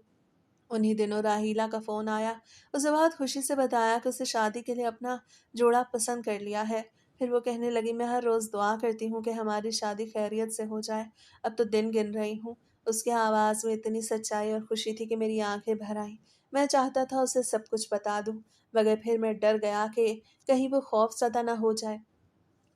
उन्हीं दिनों राहीला का फ़ोन आया। उसे बहुत खुशी से बताया कि उसे शादी के लिए अपना जोड़ा पसंद कर लिया है। फिर वो कहने लगी, मैं हर रोज़ दुआ करती हूँ कि हमारी शादी खैरियत से हो जाए। अब तो दिन गिन रही हूँ। उसकी आवाज़ में इतनी सच्चाई और खुशी थी कि मेरी आंखें भर आईं। मैं चाहता था उसे सब कुछ बता दूँ, मगर फिर मैं डर गया कि कहीं वो खौफज़दा ना हो जाए।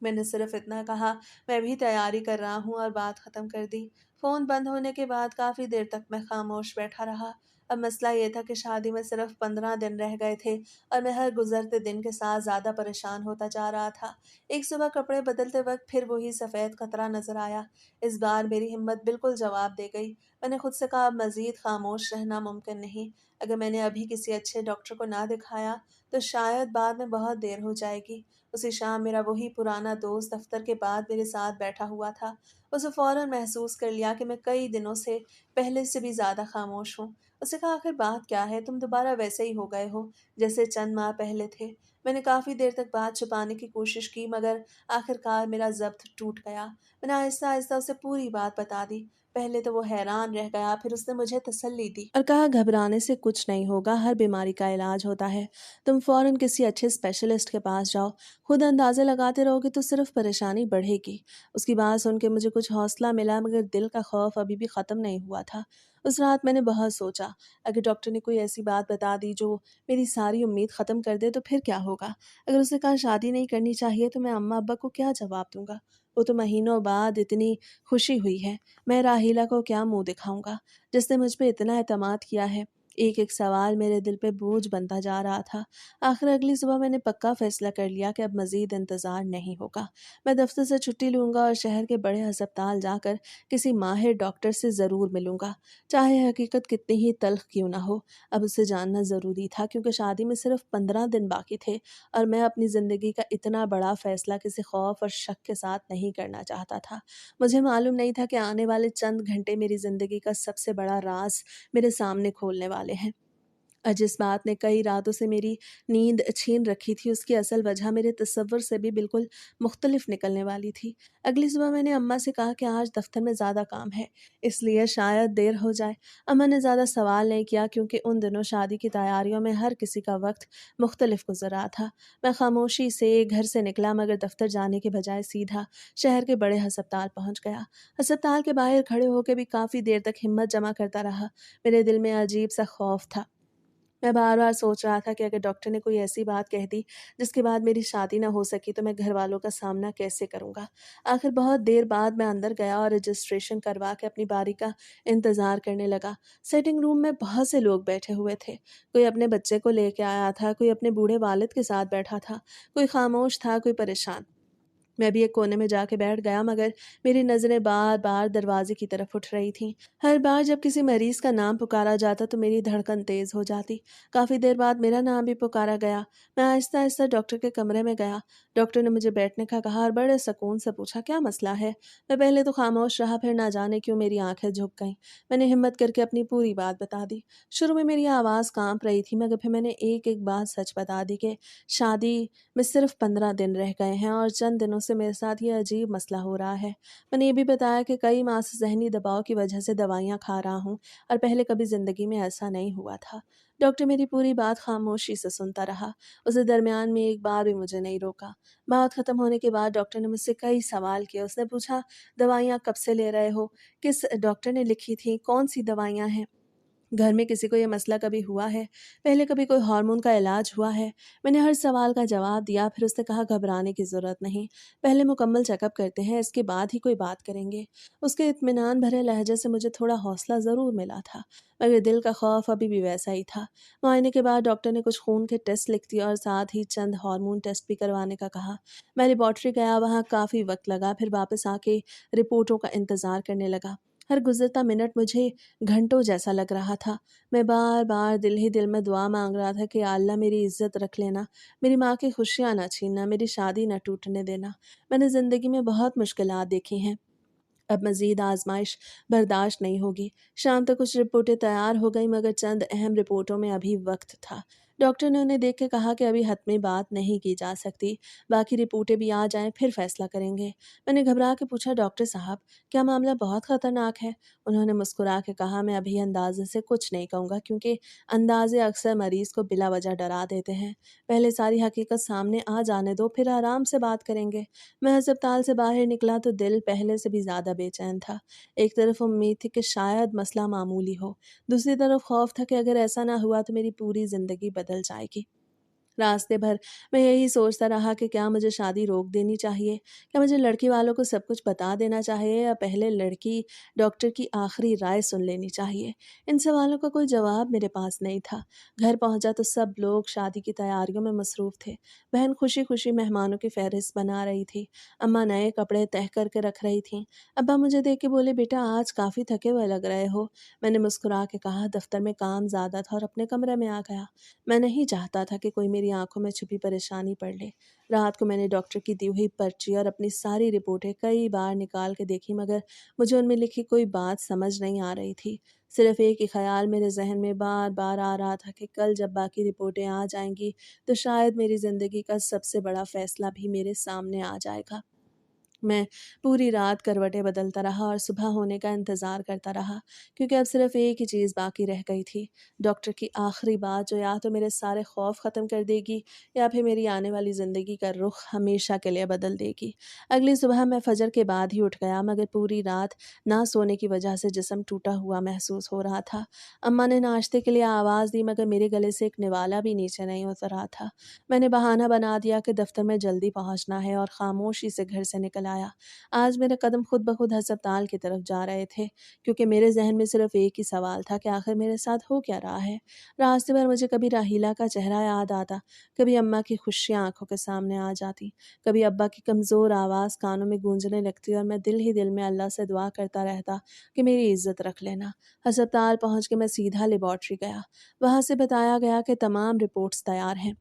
मैंने सिर्फ इतना कहा, मैं भी तैयारी कर रहा हूँ, और बात ख़त्म कर दी। फ़ोन बंद होने के बाद काफ़ी देर तक मैं खामोश बैठा रहा। अब मसला ये था कि शादी में सिर्फ 15 दिन रह गए थे और मैं हर गुज़रते दिन के साथ ज़्यादा परेशान होता जा रहा था। एक सुबह कपड़े बदलते वक्त फिर वही सफ़ेद कतरा नज़र आया। इस बार मेरी हिम्मत बिल्कुल जवाब दे गई। मैंने खुद से कहा, अब मज़ीद खामोश रहना मुमकिन नहीं। अगर मैंने अभी किसी अच्छे डॉक्टर को ना दिखाया तो शायद बाद में बहुत देर हो जाएगी। उसी शाम मेरा वही पुराना दोस्त दफ्तर के बाद मेरे साथ बैठा हुआ था। उसे फ़ौरन महसूस कर लिया कि मैं कई दिनों से पहले से भी ज़्यादा खामोश हूँ। उसे कहा, आखिर बात क्या है? तुम दोबारा वैसे ही हो गए हो जैसे चंद माह पहले थे। मैंने काफ़ी देर तक बात छुपाने की कोशिश की मगर आखिरकार मेरा ज़ब्त टूट गया। मैंने आहिस्ता आहिस्ता उसे पूरी बात बता दी। पहले तो वो हैरान रह गया, फिर उसने मुझे तसल्ली दी और कहा, घबराने से कुछ नहीं होगा, हर बीमारी का इलाज होता है। तुम फ़ौरन किसी अच्छे स्पेशलिस्ट के पास जाओ। खुद अंदाज़े लगाते रहोगे तो सिर्फ परेशानी बढ़ेगी। उसकी बात सुन के मुझे कुछ हौसला मिला मगर दिल का खौफ अभी भी ख़त्म नहीं हुआ था। उस रात मैंने बहुत सोचा, अगर डॉक्टर ने कोई ऐसी बात बता दी जो मेरी सारी उम्मीद ख़त्म कर दे तो फिर क्या होगा? अगर उसने कहा शादी नहीं करनी चाहिए तो मैं अम्मा अब्बा को क्या जवाब दूँगा? वो तो महीनों बाद इतनी खुशी हुई है। मैं राहीला को क्या मुँह दिखाऊँगा जिसने मुझ पे इतना एतमाद किया है? एक एक सवाल मेरे दिल पे बोझ बनता जा रहा था। आखिर अगली सुबह मैंने पक्का फैसला कर लिया कि अब मज़ीद इंतज़ार नहीं होगा। मैं दफ्तर से छुट्टी लूँगा और शहर के बड़े अस्पताल जाकर किसी माहिर डॉक्टर से ज़रूर मिलूँगा, चाहे हकीकत कितनी ही तल्ख़ क्यों ना हो। अब उसे जानना ज़रूरी था क्योंकि शादी में सिर्फ 15 दिन बाकी थे और मैं अपनी ज़िंदगी का इतना बड़ा फ़ैसला किसी खौफ और शक के साथ नहीं करना चाहता था। मुझे मालूम नहीं था कि आने वाले चंद घंटे मेरी ज़िंदगी का सबसे बड़ा राज़ मेरे सामने खोलने वाले हैं। اور जिस बात ने कई रातों से मेरी नींद छीन रखी थी, उसकी असल वजह मेरे तसव्वुर से भी बिल्कुल मुख्तलिफ निकलने वाली थी। अगली सुबह मैंने अम्मा से कहा कि आज दफ्तर में ज़्यादा काम है, इसलिए शायद देर हो जाए। अम्मा ने ज़्यादा सवाल नहीं किया क्योंकि उन दिनों शादी की तैयारियों में हर किसी का वक्त मुख्तलिफ गुजर रहा था। मैं खामोशी से घर से निकला, मगर दफ्तर जाने के बजाय सीधा शहर के बड़े हस्पताल पहुंच गया। हस्पताल के बाहर खड़े होकर भी काफ़ी देर तक हिम्मत जमा करता रहा। मेरे दिल में अजीब सा खौफ था। मैं बार-बार सोच रहा था कि अगर डॉक्टर ने कोई ऐसी बात कह दी जिसके बाद मेरी शादी ना हो सकी, तो मैं घरवालों का सामना कैसे करूँगा? आखिर बहुत देर बाद मैं अंदर गया और रजिस्ट्रेशन करवा के अपनी बारी का इंतज़ार करने लगा। सेटिंग रूम में बहुत से लोग बैठे हुए थे। कोई अपने बच्चे को लेके आया था, कोई अपने बूढ़े वालिद के साथ बैठा था, कोई खामोश था, कोई परेशान। मैं भी एक कोने में जाके बैठ गया, मगर मेरी नज़रें बार-बार दरवाजे की तरफ उठ रही थीं। हर बार जब किसी मरीज़ का नाम पुकारा जाता तो मेरी धड़कन तेज़ हो जाती। काफ़ी देर बाद मेरा नाम भी पुकारा गया। मैं आहिस्ता-आहिस्ता डॉक्टर के कमरे में गया। डॉक्टर ने मुझे बैठने का कहा और बड़े सुकून से पूछा, क्या मसला है? मैं पहले तो खामोश रहा, फिर ना जाने क्यों मेरी आँखें झुक गईं। मैंने हिम्मत करके अपनी पूरी बात बता दी। शुरू में मेरी आवाज़ काँप रही थी, मगर फिर मैंने एक-एक बात सच बता दी कि शादी में सिर्फ 15 दिन रह गए हैं और चंद दिनों से मेरे साथ ये अजीब मसला हो रहा है। मैंने ये भी बताया कि कई माह से ज़हनी दबाव की वजह से दवाइयाँ खा रहा हूँ और पहले कभी ज़िंदगी में ऐसा नहीं हुआ था। डॉक्टर मेरी पूरी बात खामोशी से सुनता रहा। उसने दरमियान में एक बार भी मुझे नहीं रोका। बात ख़त्म होने के बाद डॉक्टर ने मुझसे कई सवाल किए। उसने पूछा, दवाइयाँ कब से ले रहे हो? किस डॉक्टर ने लिखी थी? कौन-सी दवाइयाँ हैं? घर में किसी को ये मसला कभी हुआ है? पहले कभी कोई हार्मोन का इलाज हुआ है? मैंने हर सवाल का जवाब दिया। फिर उसने कहा, घबराने की ज़रूरत नहीं। पहले मुकम्मल चेकअप करते हैं, इसके बाद ही कोई बात करेंगे। उसके इत्मीनान भरे लहजे से मुझे थोड़ा हौसला ज़रूर मिला था, मगर दिल का खौफ अभी भी वैसा ही था। मुआयने के बाद डॉक्टर ने कुछ खून के टेस्ट लिख दिए और साथ ही चंद हार्मोन टेस्ट भी करवाने का कहा। मैं लेबॉर्ट्री गया, वहाँ काफ़ी वक्त लगा, फिर वापस आके रिपोर्टों का इंतज़ार करने लगा। हर गुज़रता मिनट मुझे घंटों जैसा लग रहा था। मैं बार-बार दिल ही दिल में दुआ माँग रहा था कि या अल्लाह मेरी इज़्ज़त रख लेना, मेरी माँ की खुशियाँ ना छीनना, मेरी शादी ना टूटने देना। मैंने ज़िंदगी में बहुत मुश्किलात देखी हैं। अब मज़ीद आज़माइश बर्दाश्त नहीं होगी। शाम तक कुछ रिपोर्टें तैयार हो गईं, मगर चंद अहम रिपोर्टों में अभी वक़्त था। डॉक्टर ने उन्हें देख के कहा कि अभी हतमी बात नहीं की जा सकती, बाकी रिपोर्टें भी आ जाएँ फिर फ़ैसला करेंगे। मैंने घबरा के पूछा, डॉक्टर साहब, क्या मामला बहुत ख़तरनाक है? उन्होंने मुस्कुरा के कहा, मैं अभी अंदाज़े से कुछ नहीं कहूँगा क्योंकि अंदाज़े अक्सर मरीज़ को बिला वजह डरा देते हैं। पहले सारी हकीकत सामने आ जाने दो, फिर आराम से बात करेंगे। मैं अस्पताल से बाहर निकला तो दिल पहले से भी ज़्यादा बेचैन था। एक तरफ उम्मीद थी कि शायद मसला मामूली हो, दूसरी तरफ खौफ था कि अगर ऐसा ना हुआ तो मेरी पूरी ज़िंदगी बदल जाएगी। रास्ते भर मैं यही सोचता रहा कि क्या मुझे शादी रोक देनी चाहिए? क्या मुझे लड़की वालों को सब कुछ बता देना चाहिए या पहले लड़की डॉक्टर की आखिरी राय सुन लेनी चाहिए? इन सवालों का कोई जवाब मेरे पास नहीं था। घर पहुंचा तो सब लोग शादी की तैयारियों में मसरूफ़ थे। बहन खुशी-खुशी मेहमानों की फ़हरिस्त बना रही थी। अम्मा नए कपड़े तह करके रख रही थीं। अब्बा मुझे देख के बोले, बेटा आज काफ़ी थके हुए लग रहे हो। मैंने मुस्कुरा के कहा, दफ्तर में काम ज़्यादा था और अपने कमरे में आ गया। मैं नहीं चाहता था कि कोई मेरी आंखों में छुपी परेशानी पढ़ ले। रात को मैंने डॉक्टर की दी हुई पर्ची और अपनी सारी रिपोर्टें कई बार निकाल के देखी, मगर मुझे उनमें लिखी कोई बात समझ नहीं आ रही थी। सिर्फ एक ही ख्याल मेरे जहन में बार बार आ रहा था कि कल जब बाकी रिपोर्टें आ जाएंगी तो शायद मेरी ज़िंदगी का सबसे बड़ा फैसला भी मेरे सामने आ जाएगा। मैं पूरी रात करवटें बदलता रहा और सुबह होने का इंतज़ार करता रहा, क्योंकि अब सिर्फ एक ही चीज़ बाकी रह गई थी, डॉक्टर की आखिरी बात जो या तो मेरे सारे खौफ ख़त्म कर देगी या फिर मेरी आने वाली ज़िंदगी का रुख हमेशा के लिए बदल देगी। अगली सुबह मैं फजर के बाद ही उठ गया, मगर पूरी रात ना सोने की वजह से जिस्म टूटा हुआ महसूस हो रहा था। अम्मा ने नाश्ते के लिए आवाज़ दी, मगर मेरे गले से एक निवाला भी नीचे नहीं उतर रहा था। मैंने बहाना बना दिया कि दफ्तर में जल्दी पहुंचना है और खामोशी से घर से निकल आया। आज मेरे कदम खुद ब खुद अस्पताल की तरफ जा रहे थे, क्योंकि मेरे जहन में सिर्फ एक ही सवाल था कि आखिर मेरे साथ हो क्या रहा है। रास्ते भर मुझे कभी राहीला का चेहरा याद आता, कभी अम्मा की खुशियाँ आंखों के सामने आ जाती, कभी अब्बा की कमज़ोर आवाज़ कानों में गूंजने लगती और मैं दिल ही दिल में अल्लाह से दुआ करता रहता कि मेरी इज्जत रख लेना। अस्पताल पहुँच के मैं सीधा लेबॉर्ट्री गया। वहाँ से बताया गया कि तमाम रिपोर्ट्स तैयार हैं।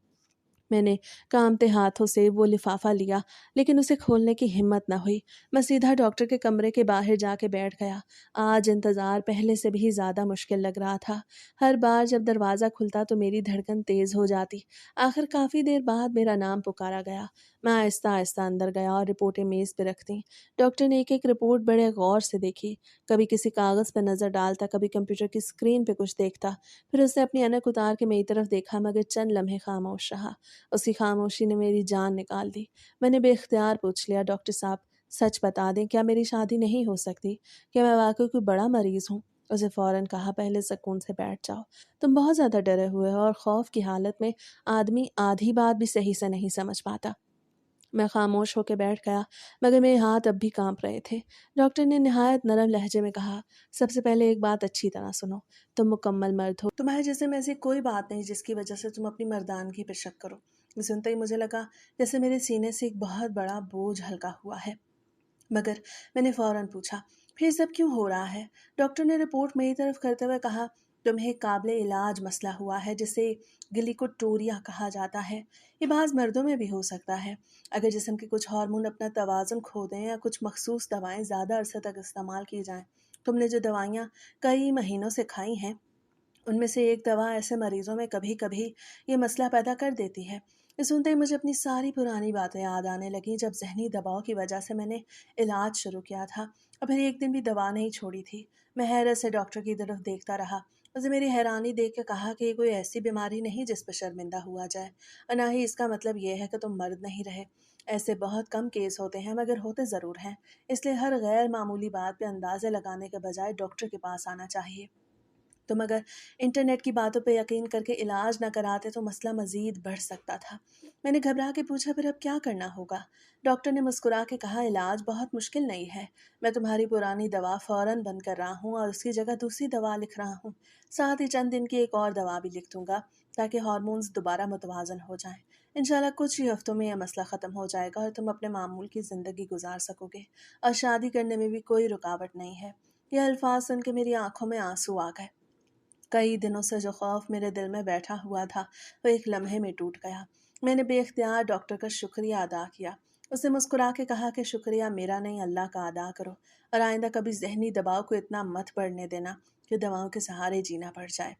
میں نے کانپتے ہاتھوں سے وہ لفافہ لیا، لیکن اسے کھولنے کی ہمت نہ ہوئی۔ میں سیدھا ڈاکٹر کے کمرے کے باہر جا کے بیٹھ گیا۔ آج انتظار پہلے سے بھی زیادہ مشکل لگ رہا تھا۔ ہر بار جب دروازہ کھلتا تو میری دھڑکن تیز ہو جاتی۔ آخر کافی دیر بعد میرا نام پکارا گیا۔ میں آہستہ آہستہ اندر گیا اور رپورٹیں میز پہ رکھ دیں۔ ڈاکٹر نے ایک ایک رپورٹ بڑے غور سے دیکھی۔ کبھی کسی کاغذ پہ نظر ڈالتا، کبھی کمپیوٹر کی اسکرین پہ کچھ دیکھتا۔ پھر اس نے اپنی اینک اتار کے میری طرف دیکھا، مگر چند لمحے خاموش رہا۔ اس کی خاموشی نے میری جان نکال دی۔ میں نے بے اختیار پوچھ لیا، ڈاکٹر صاحب سچ بتا دیں، کیا میری شادی نہیں ہو سکتی؟ کیا میں واقعی کوئی بڑا مریض ہوں؟ اسے فوراً کہا، پہلے سکون سے بیٹھ جاؤ۔ تم بہت زیادہ ڈرے ہوئے ہو، اور خوف کی حالت میں آدمی آدھی بات بھی صحیح سے نہیں سمجھ پاتا۔ میں خاموش ہو کے بیٹھ گیا، مگر میرے ہاتھ اب بھی کانپ رہے تھے۔ ڈاکٹر نے نہایت نرم لہجے میں کہا، سب سے پہلے ایک بات اچھی طرح سنو، تم مکمل مرد ہو۔ تمہارے جسم میں ایسی کوئی بات نہیں جس کی وجہ سے تم اپنی مردانگی پہ شک کرو۔ یہ سنتے ہی مجھے لگا جیسے میرے سینے سے ایک بہت بڑا بوجھ ہلکا ہوا ہے۔ مگر میں نے فوراً پوچھا، پھر سب کیوں ہو رہا ہے؟ ڈاکٹر نے رپورٹ میری طرف کرتے ہوئے کہا، تمہیں ایک قابل علاج مسئلہ ہوا ہے جسے گلیکوٹوریا کہا جاتا ہے۔ یہ بعض مردوں میں بھی ہو سکتا ہے، اگر جسم کے کچھ ہارمون اپنا توازن کھو دیں یا کچھ مخصوص دوائیں زیادہ عرصے تک استعمال کی جائیں۔ تم نے جو دوائیاں کئی مہینوں سے کھائی ہیں، ان میں سے ایک دوا ایسے مریضوں میں کبھی کبھی یہ مسئلہ پیدا کر دیتی ہے۔ یہ سنتے ہی مجھے اپنی ساری پرانی باتیں یاد آنے لگیں، جب ذہنی دباؤ کی وجہ سے میں نے علاج شروع کیا تھا اور پھر ایک دن بھی دوا نہیں چھوڑی تھی۔ میں حیرت سے ڈاکٹر کی طرف دیکھتا رہا۔ اسے میری حیرانی دیکھ کے کہا کہ یہ کوئی ایسی بیماری نہیں جس پہ شرمندہ ہوا جائے، اور نہ ہی اس کا مطلب یہ ہے کہ تم مرد نہیں رہے۔ ایسے بہت کم کیس ہوتے ہیں، مگر ہوتے ضرور ہیں۔ اس لیے ہر غیر معمولی بات پہ اندازے لگانے کے بجائے ڈاکٹر کے پاس آنا چاہیے۔ تم اگر انٹرنیٹ کی باتوں پہ یقین کر کے علاج نہ کراتے تو مسئلہ مزید بڑھ سکتا تھا۔ میں نے گھبرا کے پوچھا، پھر اب کیا کرنا ہوگا؟ ڈاکٹر نے مسکرا کے کہا، علاج بہت مشکل نہیں ہے۔ میں تمہاری پرانی دوا فوراً بند کر رہا ہوں اور اس کی جگہ دوسری دوا لکھ رہا ہوں۔ ساتھ ہی چند دن کی ایک اور دوا بھی لکھ دوں گا تاکہ ہارمونز دوبارہ متوازن ہو جائیں۔ انشاءاللہ کچھ ہی ہفتوں میں یہ مسئلہ ختم ہو جائے گا اور تم اپنے معمول کی زندگی گزار سکو گے، اور شادی کرنے میں بھی کوئی رکاوٹ نہیں ہے۔ یہ الفاظ سن کے میری آنکھوں میں آنسو آ گئے۔ کئی دنوں سے جو خوف میرے دل میں بیٹھا ہوا تھا وہ ایک لمحے میں ٹوٹ گیا۔ میں نے بے اختیار ڈاکٹر کا شکریہ ادا کیا۔ اس نے مسکرا کے کہا کہ شکریہ میرا نہیں، اللہ کا ادا کرو، اور آئندہ کبھی ذہنی دباؤ کو اتنا مت بڑھنے دینا کہ دواؤں کے سہارے جینا پڑ جائے۔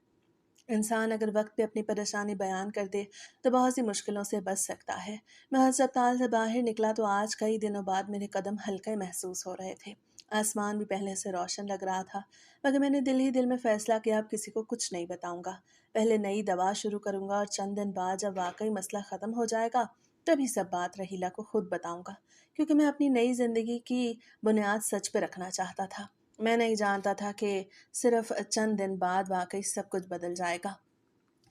انسان اگر وقت پہ اپنی پریشانی بیان کر دے تو بہت سی مشکلوں سے بچ سکتا ہے۔ میں ہسپتال سے باہر نکلا تو آج کئی دنوں بعد میرے قدم ہلکے محسوس ہو رہے تھے۔ آسمان بھی پہلے سے روشن لگ رہا تھا، مگر میں نے دل ہی دل میں فیصلہ کیا اب کسی کو کچھ نہیں بتاؤں گا۔ پہلے نئی دوا شروع کروں گا اور چند دن بعد جب واقعی مسئلہ ختم ہو جائے گا تبھی سب بات رحیلہ کو خود بتاؤں گا، کیونکہ میں اپنی نئی زندگی کی بنیاد سچ پہ رکھنا چاہتا تھا۔ میں نہیں جانتا تھا کہ صرف چند دن بعد واقعی سب کچھ بدل جائے گا،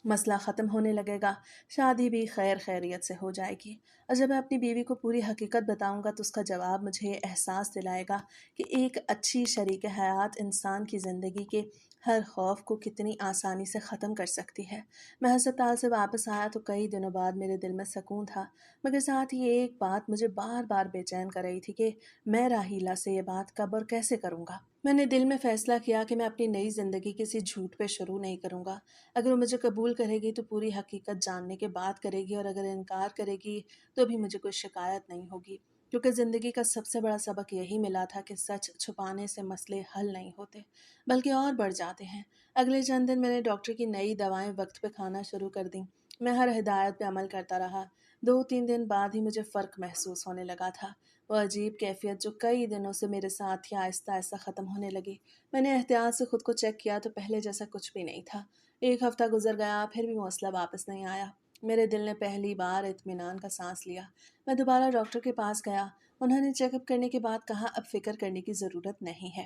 مسئلہ ختم ہونے لگے گا، شادی بھی خیر خیریت سے ہو جائے گی، اور جب میں اپنی بیوی کو پوری حقیقت بتاؤں گا تو اس کا جواب مجھے یہ احساس دلائے گا کہ ایک اچھی شریک حیات انسان کی زندگی کے ہر خوف کو کتنی آسانی سے ختم کر سکتی ہے۔ میں ہسپتال سے واپس آیا تو کئی دنوں بعد میرے دل میں سکون تھا، مگر ساتھ ہی ایک بات مجھے بار بار بے چین کر رہی تھی کہ میں راحیلہ سے یہ بات کب اور کیسے کروں گا۔ میں نے دل میں فیصلہ کیا کہ میں اپنی نئی زندگی کسی جھوٹ پہ شروع نہیں کروں گا۔ اگر وہ مجھے قبول کرے گی تو پوری حقیقت جاننے کے بعد کرے گی، اور اگر انکار کرے گی تو بھی مجھے کوئی شکایت نہیں ہوگی، کیونکہ زندگی کا سب سے بڑا سبق یہی ملا تھا کہ سچ چھپانے سے مسئلے حل نہیں ہوتے بلکہ اور بڑھ جاتے ہیں۔ اگلے چند دن میں نے ڈاکٹر کی نئی دوائیں وقت پہ کھانا شروع کر دیں۔ میں ہر ہدایت پہ عمل کرتا رہا۔ 2-3 دن بعد ہی مجھے فرق محسوس ہونے لگا تھا۔ وہ عجیب کیفیت جو کئی دنوں سے میرے ساتھ ہی آہستہ آہستہ ختم ہونے لگی۔ میں نے احتیاط سے خود کو چیک کیا تو پہلے جیسا کچھ بھی نہیں تھا۔ ایک ہفتہ گزر گیا، پھر بھی مسئلہ واپس نہیں آیا۔ میرے دل نے پہلی بار اطمینان کا سانس لیا۔ میں دوبارہ ڈاکٹر کے پاس گیا۔ انہوں نے چیک اپ کرنے کے بعد کہا، اب فکر کرنے کی ضرورت نہیں ہے،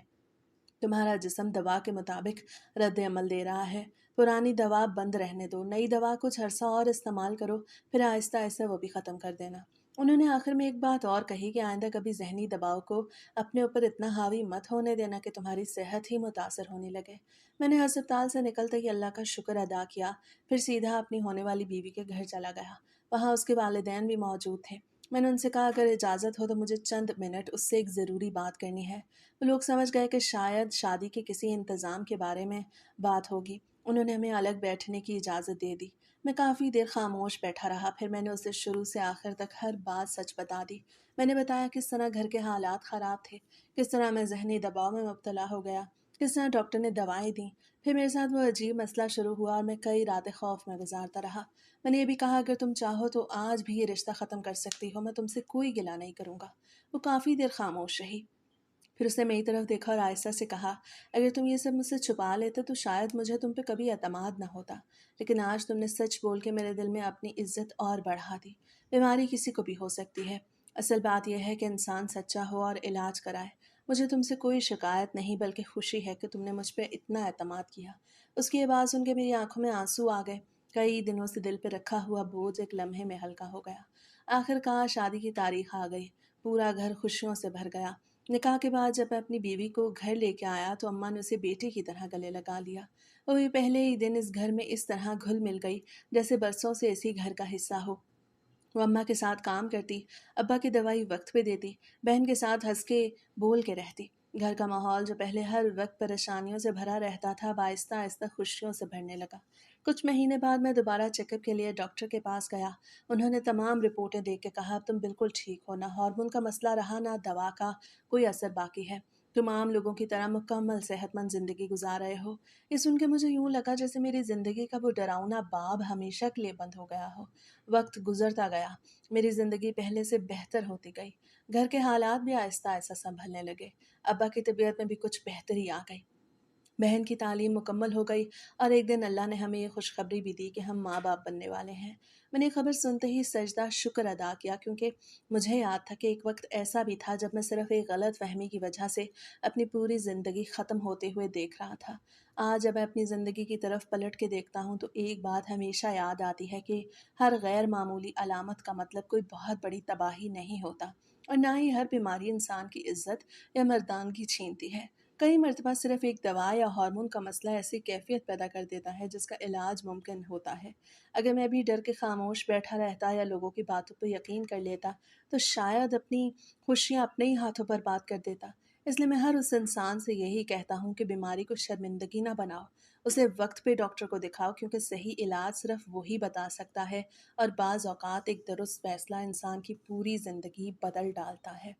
تمہارا جسم دوا کے مطابق رد عمل دے رہا ہے۔ پرانی دوا بند رہنے دو، نئی دوا کچھ عرصہ اور استعمال کرو، پھر آہستہ آہستہ وہ بھی ختم کر دینا۔ انہوں نے آخر میں ایک بات اور کہی کہ آئندہ کبھی ذہنی دباؤ کو اپنے اوپر اتنا حاوی مت ہونے دینا کہ تمہاری صحت ہی متاثر ہونے لگے۔ میں نے ہسپتال سے نکلتے ہی اللہ کا شکر ادا کیا، پھر سیدھا اپنی ہونے والی بیوی کے گھر چلا گیا۔ وہاں اس کے والدین بھی موجود تھے۔ میں نے ان سے کہا اگر اجازت ہو تو مجھے چند منٹ اس سے ایک ضروری بات کرنی ہے۔ وہ لوگ سمجھ گئے کہ شاید شادی کے کسی انتظام کے بارے میں بات ہوگی۔ انہوں نے ہمیں الگ بیٹھنے کی اجازت دے دی۔ میں کافی دیر خاموش بیٹھا رہا، پھر میں نے اسے شروع سے آخر تک ہر بات سچ بتا دی۔ میں نے بتایا کس طرح گھر کے حالات خراب تھے، کس طرح میں ذہنی دباؤ میں مبتلا ہو گیا، کس طرح ڈاکٹر نے دوائیں دیں۔ پھر میرے ساتھ وہ عجیب مسئلہ شروع ہوا اور میں کئی راتیں خوف میں گزارتا رہا۔ میں نے یہ بھی کہا اگر تم چاہو تو آج بھی یہ رشتہ ختم کر سکتی ہو، میں تم سے کوئی گلہ نہیں کروں گا۔ وہ کافی دیر خاموش رہی، پھر اس نے میری طرف دیکھا اور آہستہ سے کہا اگر تم یہ سب مجھ سے چھپا لیتے تو شاید مجھے تم پہ کبھی اعتماد نہ ہوتا، لیکن آج تم نے سچ بول کے میرے دل میں اپنی عزت اور بڑھا دی۔ بیماری کسی کو بھی ہو سکتی ہے، اصل بات یہ ہے کہ انسان سچا ہو اور علاج کرائے۔ مجھے تم سے کوئی شکایت نہیں بلکہ خوشی ہے کہ تم نے مجھ پہ اتنا اعتماد کیا۔ اس کی یہ بات سن کے میری آنکھوں میں آنسو آ گئے، کئی دنوں سے دل پہ رکھا ہوا بوجھ ایک لمحے میں ہلکا ہو گیا۔ آخر کار شادی کی تاریخ آ گئی، پورا گھر خوشیوں سے بھر گیا۔ نکاح کے بعد جب میں اپنی بیوی کو گھر لے کے آیا تو اماں نے اسے بیٹی کی طرح گلے لگا لیا۔ وہ بھی پہلے ہی دن اس گھر میں اس طرح گھل مل گئی جیسے برسوں سے اسی گھر کا حصہ ہو۔ وہ اماں کے ساتھ کام کرتی، ابا کی دوائی وقت پہ دیتی، بہن کے ساتھ ہنس کے بول کے رہتی۔ گھر کا ماحول جو پہلے ہر وقت پریشانیوں سے بھرا رہتا تھا اب آہستہ آہستہ خوشیوں سے بھرنے لگا۔ کچھ مہینے بعد میں دوبارہ چیک اپ کے لیے ڈاکٹر کے پاس گیا۔ انہوں نے تمام رپورٹیں دیکھ کے کہا اب تم بالکل ٹھیک ہو، نہ ہارمون کا مسئلہ رہا نہ دوا کا کوئی اثر باقی ہے، تم عام لوگوں کی طرح مکمل صحت مند زندگی گزار رہے ہو۔ یہ سن کے مجھے یوں لگا جیسے میری زندگی کا وہ ڈراؤنا باب ہمیشہ کے لیے بند ہو گیا ہو۔ وقت گزرتا گیا، میری زندگی پہلے سے بہتر ہوتی گئی، گھر کے حالات بھی آہستہ آہستہ سنبھلنے لگے، ابا کی طبیعت میں بھی کچھ بہتری آ گئی، بہن کی تعلیم مکمل ہو گئی اور ایک دن اللہ نے ہمیں یہ خوشخبری بھی دی کہ ہم ماں باپ بننے والے ہیں۔ میں نے خبر سنتے ہی سجدہ شکر ادا کیا کیونکہ مجھے یاد تھا کہ ایک وقت ایسا بھی تھا جب میں صرف ایک غلط فہمی کی وجہ سے اپنی پوری زندگی ختم ہوتے ہوئے دیکھ رہا تھا۔ آج جب میں اپنی زندگی کی طرف پلٹ کے دیکھتا ہوں تو ایک بات ہمیشہ یاد آتی ہے کہ ہر غیر معمولی علامت کا مطلب کوئی بہت بڑی تباہی نہیں ہوتا، اور نہ ہی ہر بیماری انسان کی عزت یا مردانگی چھینتی ہے۔ کئی مرتبہ صرف ایک دوا یا ہارمون کا مسئلہ ایسی کیفیت پیدا کر دیتا ہے جس کا علاج ممکن ہوتا ہے۔ اگر میں بھی ڈر کے خاموش بیٹھا رہتا یا لوگوں کی باتوں پہ یقین کر لیتا تو شاید اپنی خوشیاں اپنے ہی ہاتھوں پر بات کر دیتا۔ اس لیے میں ہر اس انسان سے یہی کہتا ہوں کہ بیماری کو شرمندگی نہ بناؤ، اسے وقت پہ ڈاکٹر کو دکھاؤ کیونکہ صحیح علاج صرف وہی بتا سکتا ہے، اور بعض اوقات ایک درست فیصلہ انسان کی پوری زندگی بدل ڈالتا ہے۔